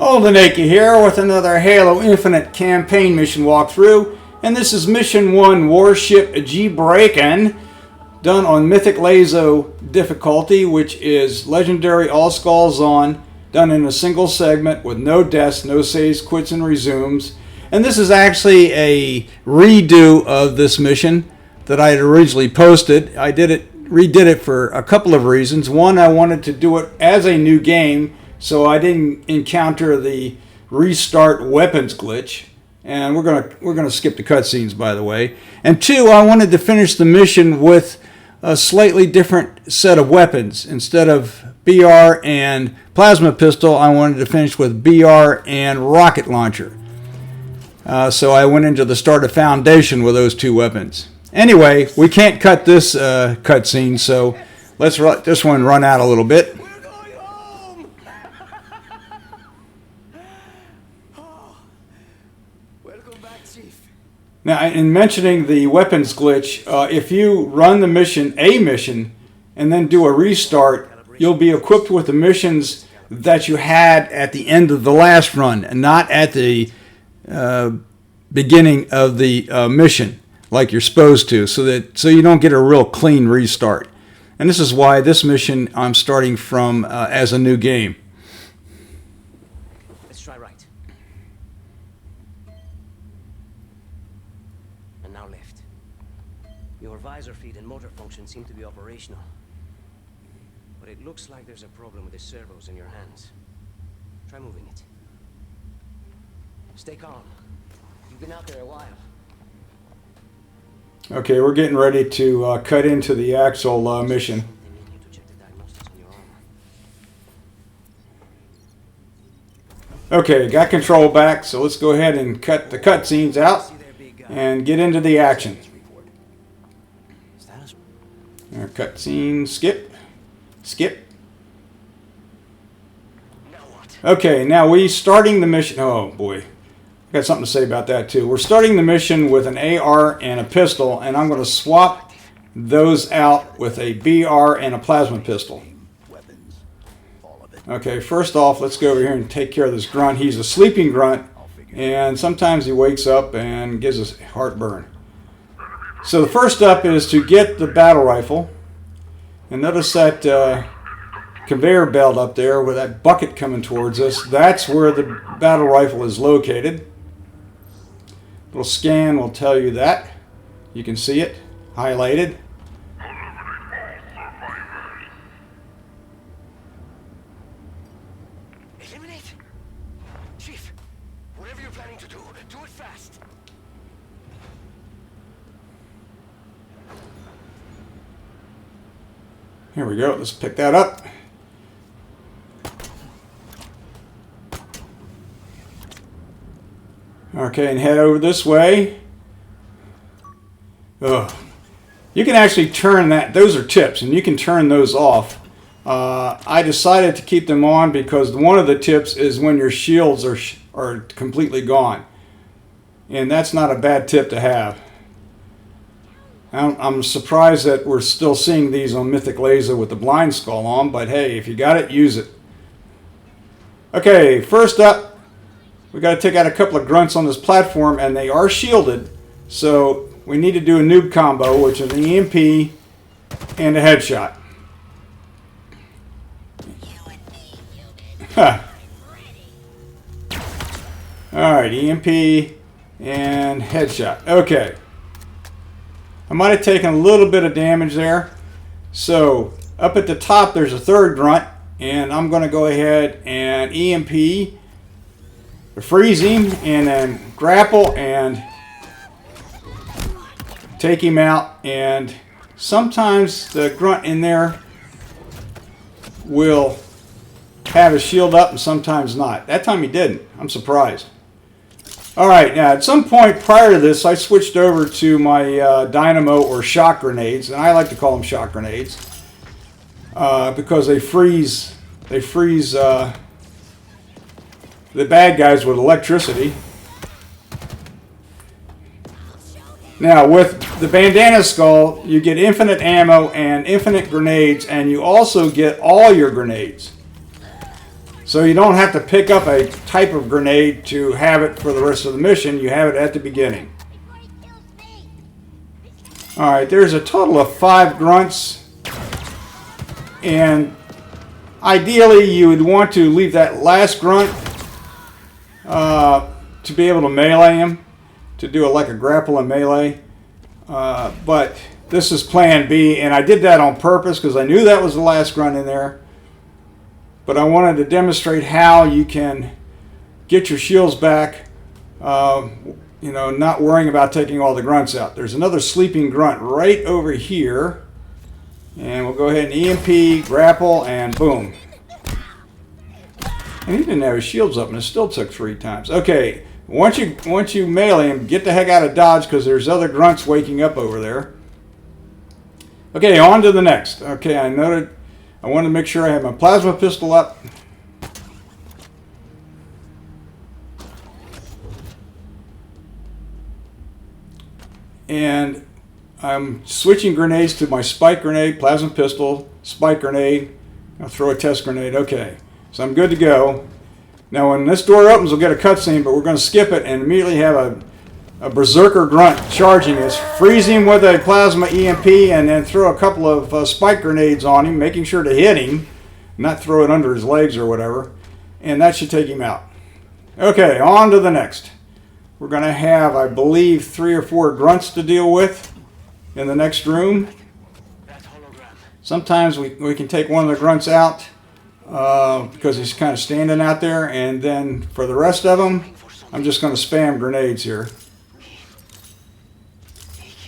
Oldenake here with another Halo Infinite campaign mission walkthrough, and this is Mission 1 Warship G-Breakin', done on Mythic Lazo difficulty, which is Legendary All Skulls On, done in a single segment with no deaths, no saves, quits, and resumes. And this is actually a redo of this mission that I had originally posted. I redid it for a couple of reasons. One, I wanted to do it as a new game, so I didn't encounter the restart weapons glitch. And we're gonna skip the cutscenes, by the way. And two, I wanted to finish the mission with a slightly different set of weapons. Instead of BR and plasma pistol, I wanted to finish with BR and rocket launcher. So I went into the starter foundation with those two weapons. Anyway, we can't cut this cutscene, so let's let this one run out a little bit. We're going home! Welcome back, Chief. Now, in mentioning the weapons glitch, if you run the mission, and then do a restart, you'll be equipped with the missions that you had at the end of the last run, and not at the beginning of the mission, like you're supposed to, so you don't get a real clean restart. And this is why this mission I'm starting from as a new game. Let's try right. And now left. Your visor feed and motor function seem to be operational. But it looks like there's a problem with the servos in your hands. Try moving it. Stay calm. You've been out there a while. Okay, we're getting ready to cut into the actual mission. They need you to check the diagnostics on your armor. Okay, got control back, so let's go ahead and cut the cutscenes out and get into the action. Cutscene, skip. Okay, now we starting the mission. Oh boy, I got something to say about that too. We're starting the mission with an AR and a pistol, and I'm going to swap those out with a BR and a plasma pistol. Okay, first off, let's go over here and take care of this grunt. He's a sleeping grunt, and sometimes he wakes up and gives us heartburn. So the first step is to get the battle rifle, and notice that conveyor belt up there with that bucket coming towards us. That's where the battle rifle is located. Little scan will tell you that. You can see it highlighted. Eliminate! Chief, whatever you're planning to do it fast. Here we go. Let's pick that up. Okay, and head over this way. Ugh. You can actually turn that. Those are tips, and you can turn those off. I decided to keep them on because one of the tips is when your shields are completely gone. And that's not a bad tip to have. I'm surprised that we're still seeing these on Mythic Lazo with the blind skull on, but hey, if you got it, use it. Okay, first up, we got to take out a couple of grunts on this platform, and they are shielded, so we need to do a noob combo, which is an EMP and a headshot. Alright, EMP and headshot. Okay. I might have taken a little bit of damage there. So, up at the top there's a third grunt, and I'm going to go ahead and EMP, freeze him, and then grapple and take him out. And sometimes the grunt in there will have his shield up and sometimes not. That time he didn't. I'm surprised. Alright, now at some point prior to this I switched over to my dynamo or shock grenades, and I like to call them shock grenades because they freeze the bad guys with electricity. Now with the bandana skull you get infinite ammo and infinite grenades, and you also get all your grenades. So you don't have to pick up a type of grenade to have it for the rest of the mission. You have it at the beginning. Alright, there's a total of 5 grunts. And ideally you would want to leave that last grunt to be able to melee him. To do like a grapple and melee. But this is plan B, and I did that on purpose because I knew that was the last grunt in there. But I wanted to demonstrate how you can get your shields back, you know, not worrying about taking all the grunts out. There's another sleeping grunt right over here. And we'll go ahead and EMP, grapple, and boom. And he didn't have his shields up, and it still took 3 times. Okay, once you melee him, get the heck out of dodge because there's other grunts waking up over there. Okay, on to the next. Okay, I wanted to make sure I have my plasma pistol up. And I'm switching grenades to my spike grenade, plasma pistol, spike grenade. I'll throw a test grenade. Okay, so I'm good to go. Now when this door opens, we'll get a cutscene, but we're going to skip it and immediately have a berserker grunt charging us. Freeze him with a plasma EMP and then throw a couple of spike grenades on him, making sure to hit him, not throw it under his legs or whatever. And that should take him out. Okay, on to the next. We're going to have, I believe, 3 or 4 grunts to deal with in the next room. Sometimes we can take one of the grunts out because he's kind of standing out there, and then for the rest of them, I'm just going to spam grenades here.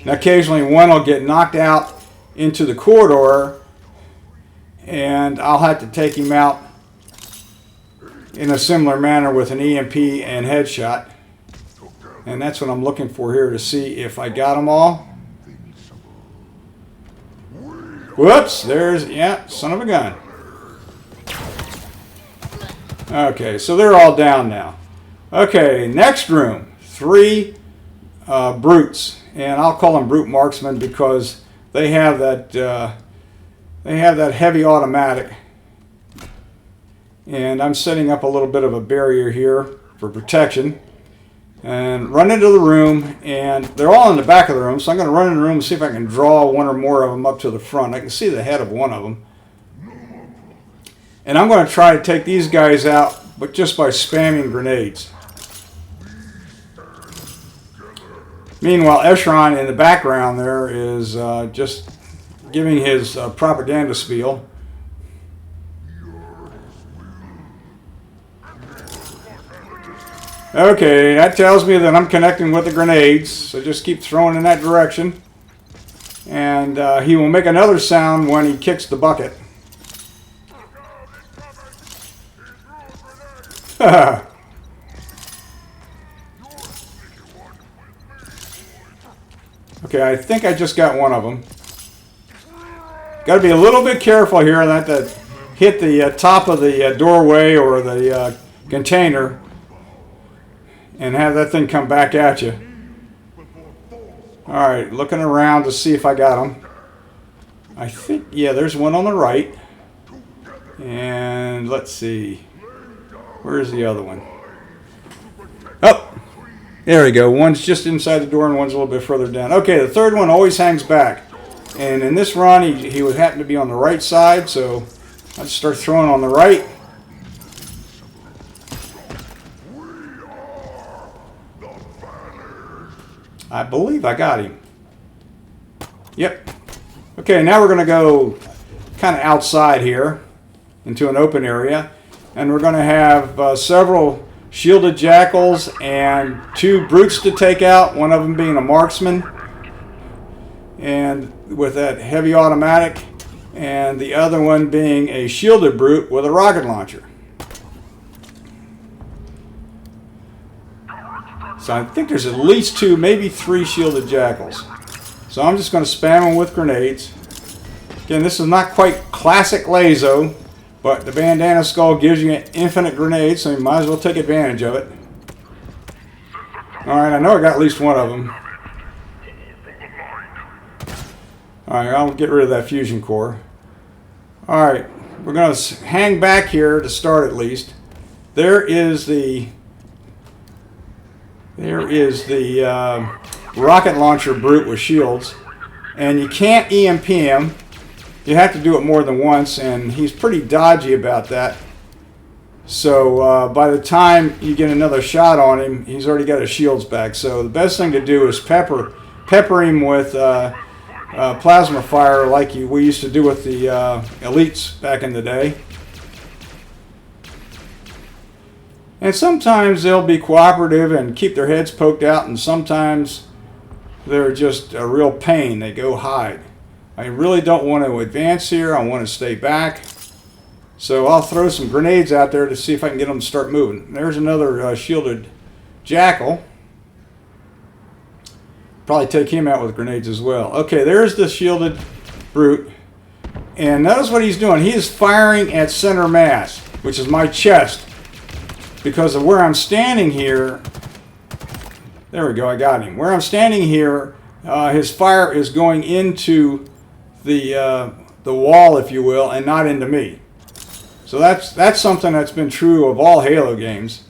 Now occasionally one will get knocked out into the corridor, and I'll have to take him out in a similar manner with an EMP and headshot. And that's what I'm looking for here to see if I got them all. Whoops, there's, yeah, son of a gun. Okay, so they're all down now. Okay, next room, 3 brutes. And I'll call them brute marksmen because they have that heavy automatic. And I'm setting up a little bit of a barrier here for protection. And run into the room, and they're all in the back of the room, so I'm going to run in the room and see if I can draw one or more of them up to the front. I can see the head of one of them. And I'm going to try to take these guys out, but just by spamming grenades. Meanwhile, Escharon in the background there is just giving his propaganda spiel. Okay, that tells me that I'm connecting with the grenades, so just keep throwing in that direction. And he will make another sound when he kicks the bucket. Okay, I think I just got one of them. Got to be a little bit careful here not to hit the top of the doorway or the container and have that thing come back at you. Alright, looking around to see if I got them. I think, yeah, there's one on the right. And let's see. Where's the other one? Oh! There we go. One's just inside the door and one's a little bit further down. Okay, the third one always hangs back. And in this run, he would happen to be on the right side, so I'd start throwing on the right. I believe I got him. Yep. Okay, now we're going to go kind of outside here into an open area. And we're going to have several shielded jackals and 2 brutes to take out, one of them being a marksman. And with that heavy automatic. And the other one being a shielded brute with a rocket launcher. So I think there's at least 2, maybe 3 shielded jackals. So I'm just going to spam them with grenades. Again, this is not quite classic Lazo, but the bandana skull gives you infinite grenades, so you might as well take advantage of it. Alright, I know I got at least one of them. Alright, I'll get rid of that fusion core. Alright, we're going to hang back here to start at least. there is the rocket launcher brute with shields, and you can't EMP him. You have to do it more than once, and he's pretty dodgy about that. So by the time you get another shot on him, he's already got his shields back. So the best thing to do is pepper him with plasma fire, like we used to do with the elites back in the day. And sometimes they'll be cooperative and keep their heads poked out, and sometimes they're just a real pain. They go hide. I really don't want to advance here. I want to stay back. So I'll throw some grenades out there to see if I can get them to start moving. There's another shielded jackal. Probably take him out with grenades as well. Okay, there's the shielded brute. And notice what he's doing. He is firing at center mass, which is my chest. Because of where I'm standing here. There we go, I got him. Where I'm standing here, his fire is going into the wall, if you will, and not into me. So that's something that's been true of all Halo games.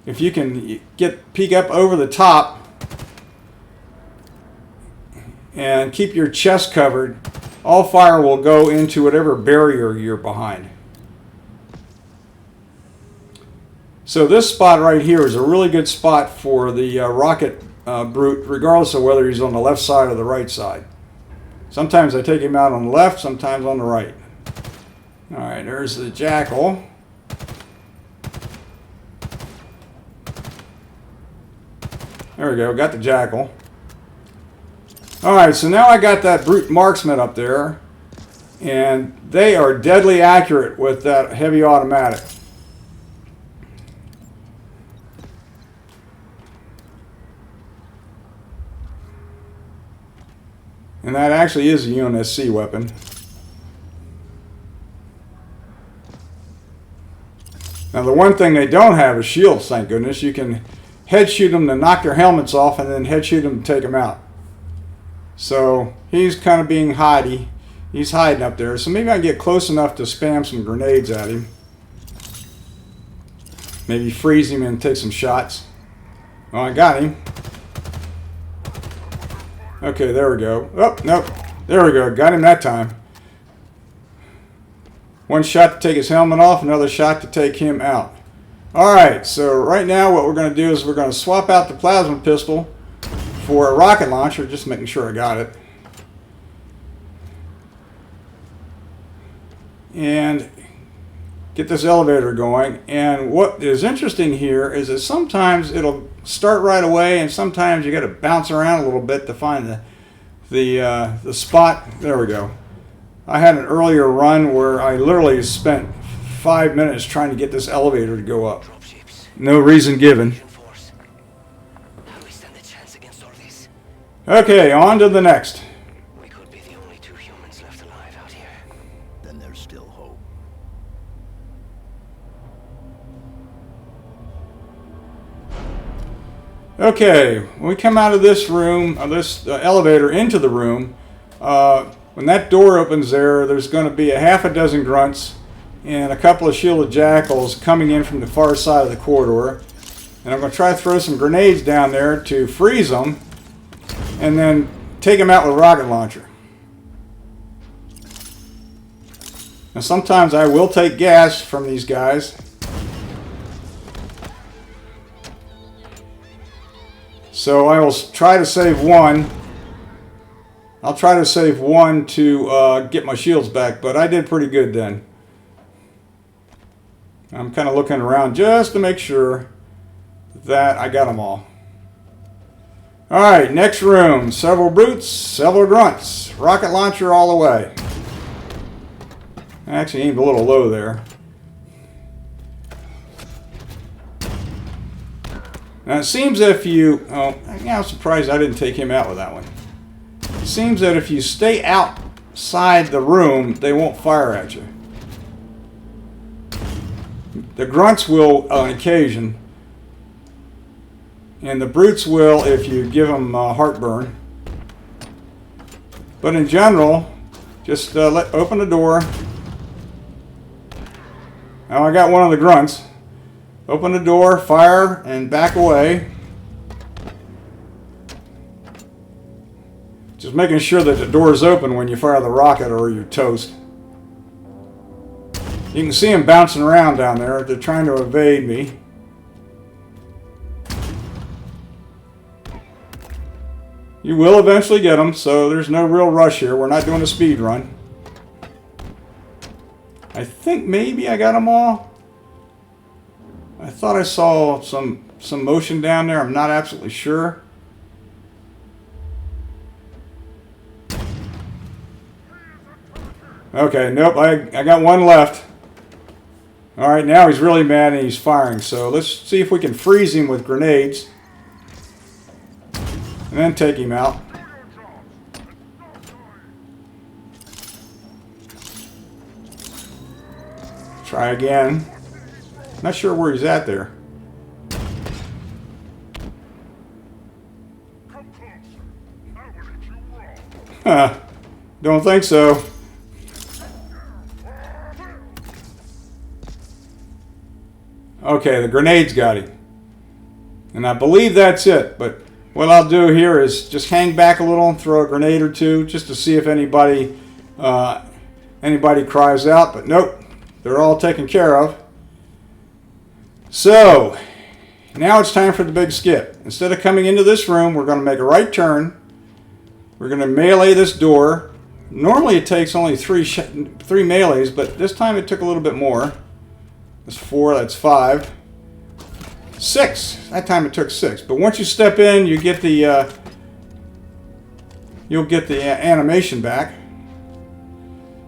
If you can peek up over the top and keep your chest covered, all fire will go into whatever barrier you're behind. So this spot right here is a really good spot for the rocket brute, regardless of whether he's on the left side or the right side. Sometimes I take him out on the left, sometimes on the right. Alright, there's the jackal. There we go, got the jackal. Alright, so now I got that brute marksman up there, and they are deadly accurate with that heavy automatic. And that actually is a UNSC weapon. Now the one thing they don't have is shields, thank goodness. You can head shoot them to knock their helmets off and then head shoot them to take them out. So he's kind of being hidey. He's hiding up there. So maybe I can get close enough to spam some grenades at him. Maybe freeze him and take some shots. Oh, I got him. Okay, there we go. Oh, nope. There we go. Got him that time. One shot to take his helmet off, another shot to take him out. Alright, so right now what we're going to do is we're going to swap out the plasma pistol for a rocket launcher, just making sure I got it. And get this elevator going. And what is interesting here is that sometimes it'll start right away, and sometimes you got to bounce around a little bit to find the spot. There we go. I had an earlier run where I literally spent 5 minutes trying to get this elevator to go up. No reason given. Okay, on to the next. We could be the only two humans left alive out here. Then there's still hope. Okay, when we come out of this room, this elevator into the room, when that door opens there's going to be a half a dozen grunts and a couple of shielded jackals coming in from the far side of the corridor. And I'm going to try to throw some grenades down there to freeze them and then take them out with a rocket launcher. Now sometimes I will take gas from these guys. So I will try to save one. I'll try to save one to get my shields back, but I did pretty good then. I'm kind of looking around just to make sure that I got them all. Alright, next room. Several brutes, several grunts. Rocket launcher all the way. I actually aimed a little low there. Now it seems if you... Oh, I'm surprised I didn't take him out with that one. It seems that if you stay outside the room, they won't fire at you. The grunts will on occasion, and the brutes will if you give them heartburn. But in general, just open the door. Now I got one of the grunts. Open the door, fire, and back away. Just making sure that the door is open when you fire the rocket or you're toast. You can see them bouncing around down there. They're trying to evade me. You will eventually get them, so there's no real rush here. We're not doing a speed run. I think maybe I got them all. I thought I saw some motion down there. I'm not absolutely sure. Okay, nope, I got one left. Alright, now he's really mad and he's firing. So let's see if we can freeze him with grenades. And then take him out. Try again. Not sure where he's at there. Huh. Don't think so. Okay, the grenades got him. And I believe that's it. But what I'll do here is just hang back a little and throw a grenade or two just to see if anybody cries out. But nope, they're all taken care of. So, now it's time for the big skip. Instead of coming into this room, we're going to make a right turn. We're going to melee this door. Normally it takes only three melees, but this time it took a little bit more. That's 4, that's 5. 6. That time it took 6. But once you step in, you get the you'll get the animation back.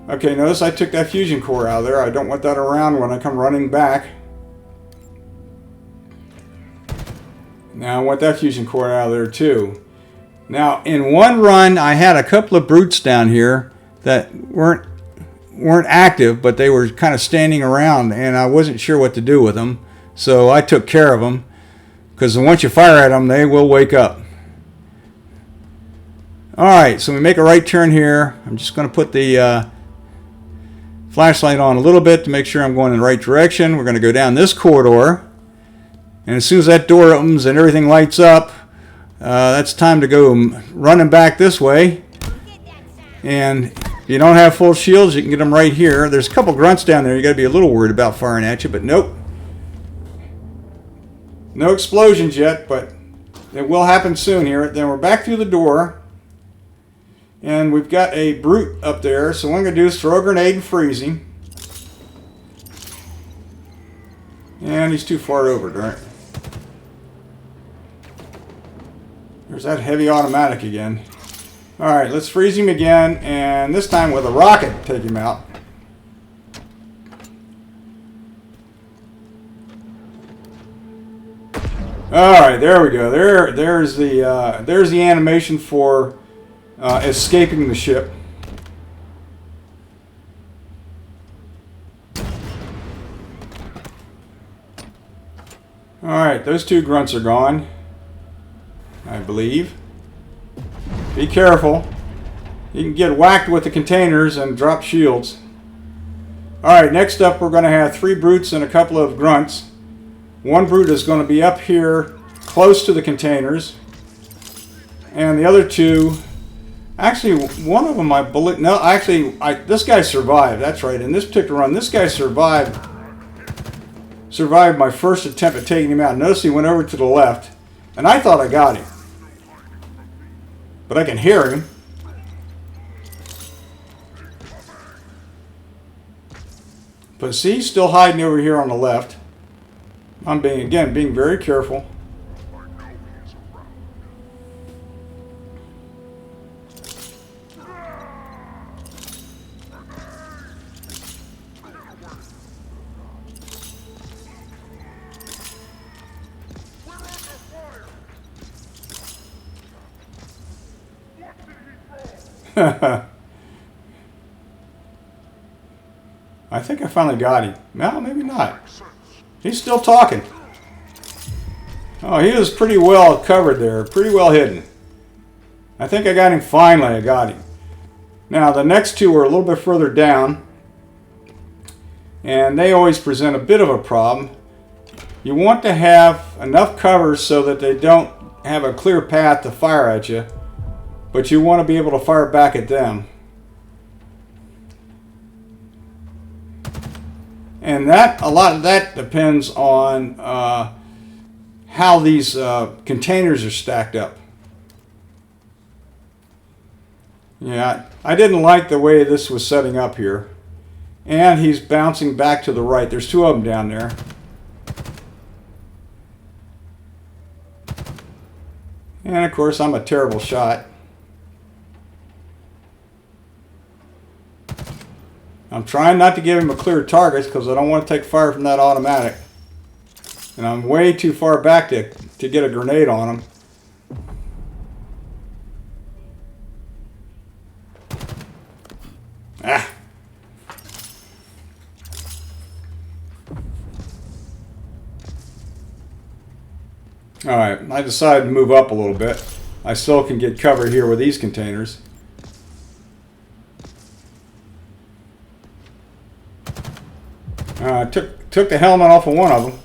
Okay, notice I took that fusion core out of there. I don't want that around when I come running back. Now I want that fusion core out of there too. Now in one run I had a couple of brutes down here that weren't active, but they were kind of standing around and I wasn't sure what to do with them. So I took care of them, because once you fire at them, they will wake up. Alright, so we make a right turn here. I'm just going to put the flashlight on a little bit to make sure I'm going in the right direction. We're going to go down this corridor. And as soon as that door opens and everything lights up, that's time to go running back this way. And if you don't have full shields, you can get them right here. There's a couple grunts down there. You got to be a little worried about firing at you, but nope. No explosions yet, but it will happen soon here. Then we're back through the door. And we've got a brute up there. So what I'm going to do is throw a grenade and freeze him. And he's too far over, darn it. There's that heavy automatic again. Alright, let's freeze him again. And this time with a rocket, take him out. Alright, there we go. There's the animation for escaping the ship. Alright, those two grunts are gone, I believe. Be careful. You can get whacked with the containers and drop shields. Alright, next up we're going to have 3 brutes and a couple of grunts. One brute is going to be up here close to the containers. And the other 2... Actually, one of them this guy survived. That's right. In this particular run, this guy survived my first attempt at taking him out. Notice he went over to the left. And I thought I got him. But I can hear him. But see, he's still hiding over here on the left. I'm being very careful. I think I finally got him. No, maybe not. He's still talking. Oh, he was pretty well covered there. Pretty well hidden. I think I got him finally. I got him. Now, the next 2 are a little bit further down. And they always present a bit of a problem. You want to have enough cover so that they don't have a clear path to fire at you, but you want to be able to fire back at them. And that, a lot of that depends on how these containers are stacked up. Yeah, I didn't like the way this was setting up here. And he's bouncing back to the right. There's two of them down there. And of course, I'm a terrible shot. I'm trying not to give him a clear target because I don't want to take fire from that automatic. And I'm way too far back to get a grenade on him. Ah! Alright, I decided to move up a little bit. I still can get cover here with these containers. Took the helmet off of one of them.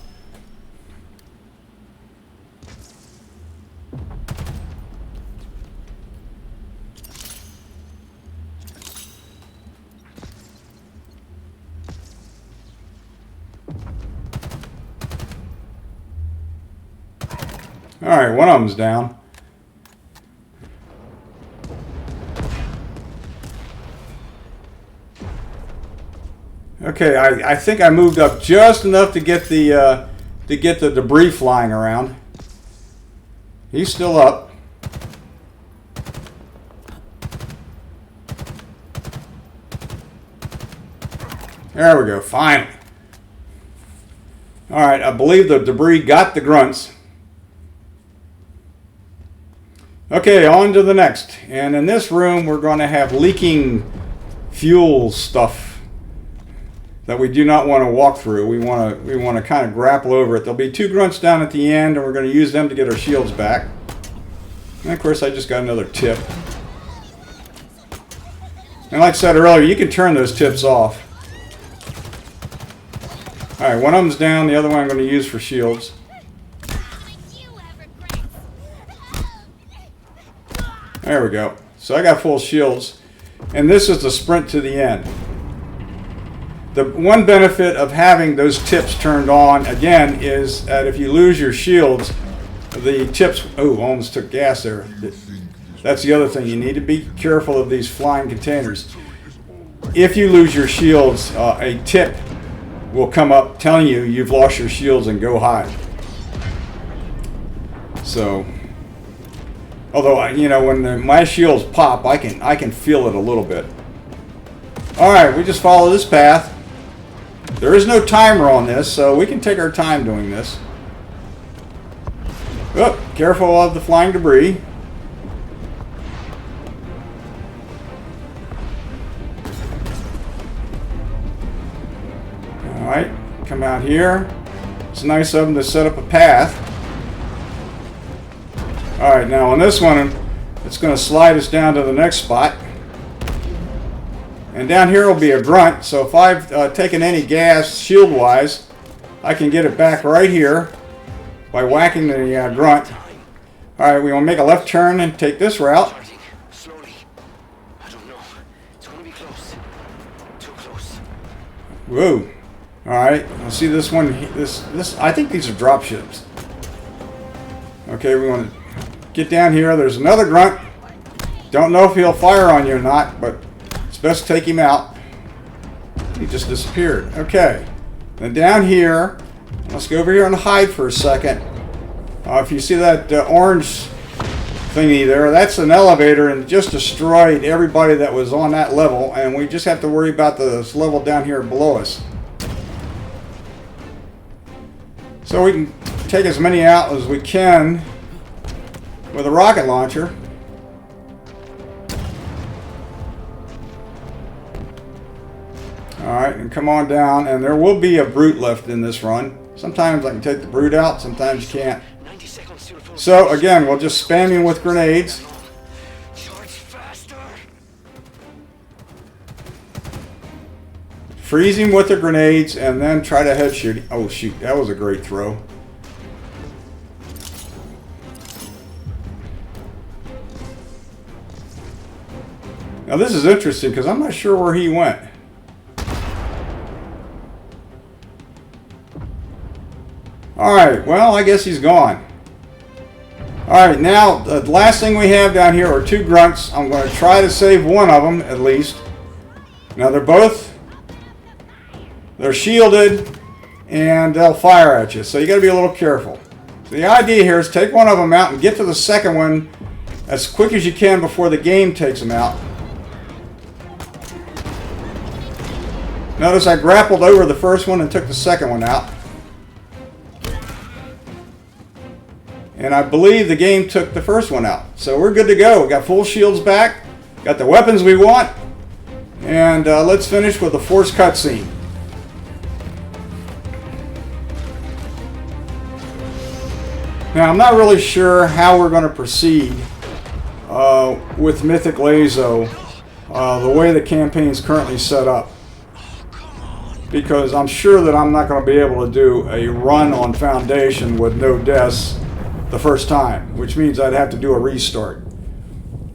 Alright, one of them's down. Okay, I think I moved up just enough to get the debris flying around. He's still up. There we go, finally. Alright, I believe the debris got the grunts. Okay, on to the next. And in this room, we're going to have leaking fuel stuff that we do not want to walk through. We want to kind of grapple over it. There'll be two grunts down at the end, and we're going to use them to get our shields back. And of course, I just got another tip. And like I said earlier, you can turn those tips off. Alright, one of them's down, the other one I'm going to use for shields. There we go. So I got full shields. And this is the sprint to the end. The one benefit of having those tips turned on, again, is that if you lose your shields, the tips... Oh, almost took gas there. That's the other thing. You need to be careful of these flying containers. If you lose your shields, a tip will come up telling you you've lost your shields and go hide. So... Although, you know, when my shields pop, I can feel it a little bit. Alright, we just follow this path. There is no timer on this, so we can take our time doing this. Oh, careful of the flying debris. Alright, come out here. It's nice of them to set up a path. Alright, now on this one, it's going to slide us down to the next spot. And down here will be a grunt, so if I've taken any gas shield-wise, I can get it back right here by whacking the grunt. Alright, we want to make a left turn and take this route. Slowly. I don't know. It's going to be close. Too close. Whoa. Alright, let's see this one. This I think these are drop ships. Okay, we want to get down here. There's another grunt. Don't know if he'll fire on you or not, but it's best to take him out. He just disappeared. Okay. Then down here, let's go over here and hide for a second. If you see that orange thingy there, that's an elevator, and it just destroyed everybody that was on that level, and we just have to worry about this level down here below us. So we can take as many out as we can with a rocket launcher. Alright, and come on down, and there will be a brute left in this run. Sometimes I can take the brute out, sometimes you can't. So again, we'll just spam him with grenades. freeze him with the grenades, and then try to head shoot him. Oh shoot, that was a great throw. Now this is interesting because I'm not sure where he went. Alright, well I guess he's gone. Alright, now the last thing we have down here are two grunts. I'm going to try to save one of them at least. Now they're shielded and they'll fire at you, so you got to be a little careful. So the idea here is take one of them out and get to the second one as quick as you can before the game takes them out. Notice I grappled over the first one and took the second one out. And I believe the game took the first one out. So we're good to go. We got full shields back, got the weapons we want, and let's finish with the forced cutscene. Now I'm not really sure how we're going to proceed with Mythic Lazo, the way the campaign is currently set up. Because I'm sure that I'm not going to be able to do a run on Foundation with no deaths the first time, which means I'd have to do a restart.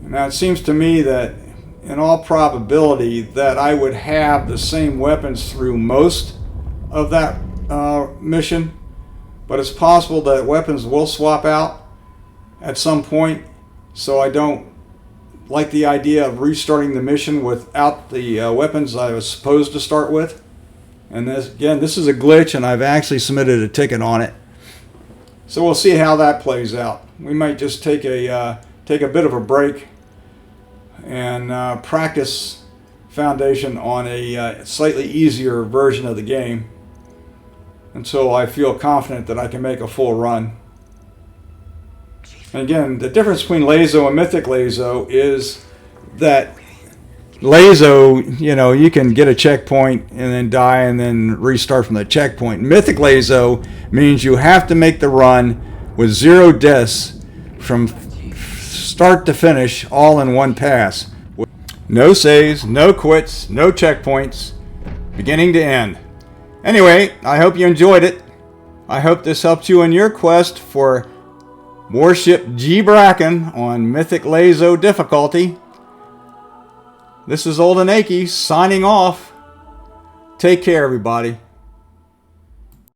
Now it seems to me that in all probability that I would have the same weapons through most of that mission, but it's possible that weapons will swap out at some point, so I don't like the idea of restarting the mission without the weapons I was supposed to start with. And this is a glitch, and I've actually submitted a ticket on it. So we'll see how that plays out. We might just take a bit of a break and practice Foundation on a slightly easier version of the game until I feel confident that I can make a full run. And again, the difference between Lazo and Mythic Lazo is that Lazo, you know, you can get a checkpoint and then die and then restart from the checkpoint. Mythic Lazo means you have to make the run with 0 deaths from start to finish, all in one pass. No saves, no quits, no checkpoints, beginning to end. Anyway, I hope you enjoyed it. I hope this helped you in your quest for Warship G. Bracken on Mythic Lazo difficulty. This is Olden Aki signing off. Take care, everybody.